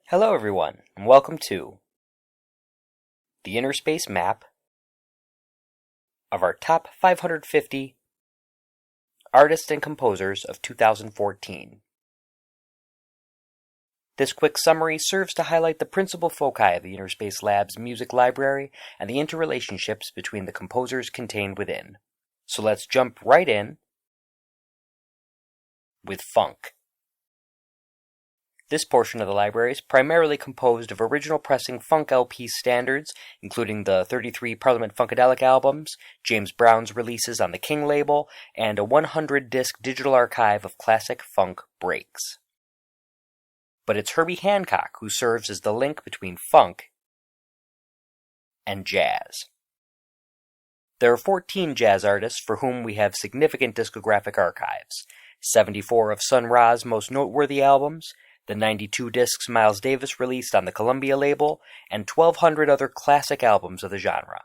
Hello everyone, and welcome to the Innerspace map of our top 550 artists and composers of 2014. This quick summary serves to highlight the principal foci of the Innerspace Labs Music Library and the interrelationships between the composers contained within. So let's jump right in with funk. This portion of the library is primarily composed of original pressing funk LP standards, including the 33 Parliament Funkadelic albums, James Brown's releases on the King label, and a 100-disc digital archive of classic funk breaks. But it's Herbie Hancock who serves as the link between funk and jazz. There are 14 jazz artists for whom we have significant discographic archives, 74 of Sun Ra's most noteworthy albums, the 92 discs Miles Davis released on the Columbia label, and 1,200 other classic albums of the genre.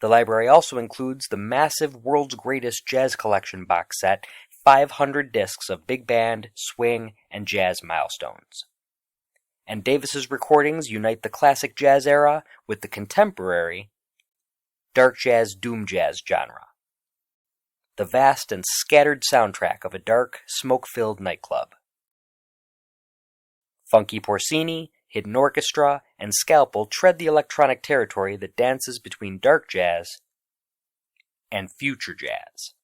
The library also includes the massive World's Greatest Jazz Collection box set, 500 discs of big band, swing, and jazz milestones. And Davis's recordings unite the classic jazz era with the contemporary dark jazz, doom jazz genre. The vast and scattered soundtrack of a dark, smoke-filled nightclub. Funky Porcini, Hidden Orchestra, and Scalpel tread the electronic territory that dances between dark jazz and future jazz.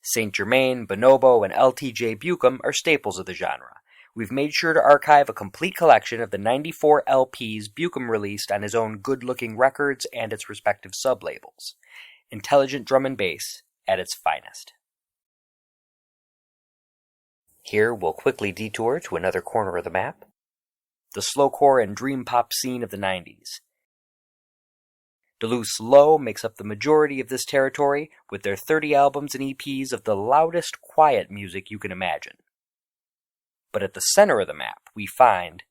Saint Germain, Bonobo, and LTJ Buchan are staples of the genre. We've made sure to archive a complete collection of the 94 LPs Buchan released on his own good-looking records and its respective sub-labels. Intelligent drum and bass at its finest. Here we'll quickly detour to another corner of the map, the slowcore and dream pop scene of the 90s. Duluth's Low makes up the majority of this territory with their 30 albums and EPs of the loudest quiet music you can imagine. But at the center of the map we find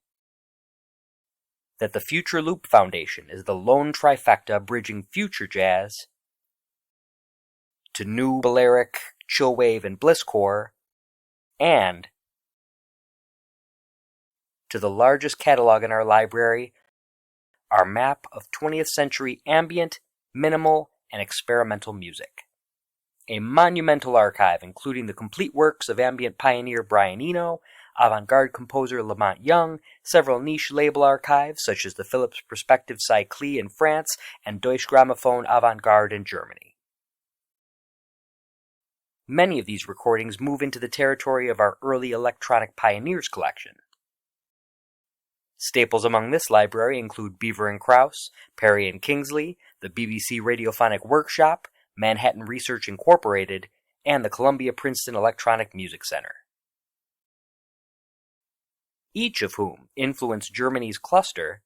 that the Future Loop Foundation is the lone trifecta bridging future jazz to new Balearic, chillwave, and blisscore, and to the largest catalog in our library, our map of 20th century ambient, minimal, and experimental music. A monumental archive including the complete works of ambient pioneer Brian Eno, avant-garde composer Lamont Young, several niche label archives such as the Philips Perspective Cyclie in France and Deutsche Grammophon Avant-Garde in Germany. Many of these recordings move into the territory of our early electronic pioneers collection. Staples among this library include Beaver and Krause, Perry and Kingsley, the BBC Radiophonic Workshop, Manhattan Research Incorporated, and the Columbia-Princeton Electronic Music Center. Each of whom influenced Germany's cluster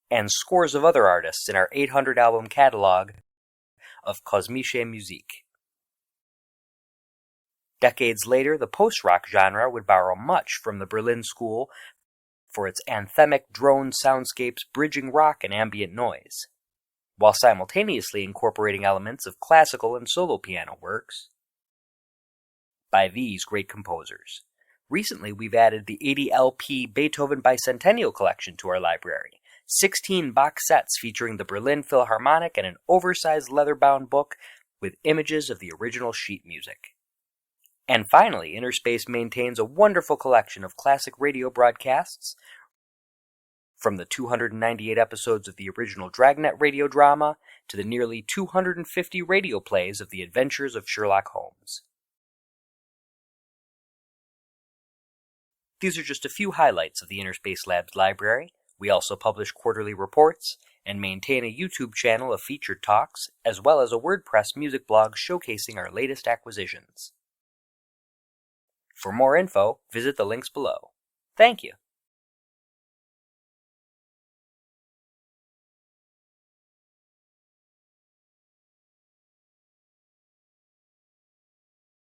and scores of other artists in our 800-album catalog of Kosmische Musik. Decades later, the post-rock genre would borrow much from the Berlin School for its anthemic drone soundscapes bridging rock and ambient noise, while simultaneously incorporating elements of classical and solo piano works by these great composers. Recently, we've added the 80 LP Beethoven Bicentennial Collection to our library, 16 box sets featuring the Berlin Philharmonic and an oversized leather-bound book with images of the original sheet music. And finally, Innerspace maintains a wonderful collection of classic radio broadcasts, from the 298 episodes of the original Dragnet radio drama to the nearly 250 radio plays of The Adventures of Sherlock Holmes. These are just a few highlights of the Innerspace Labs library. We also publish quarterly reports and maintain a YouTube channel of featured talks, as well as a WordPress music blog showcasing our latest acquisitions. For more info, visit the links below. Thank you.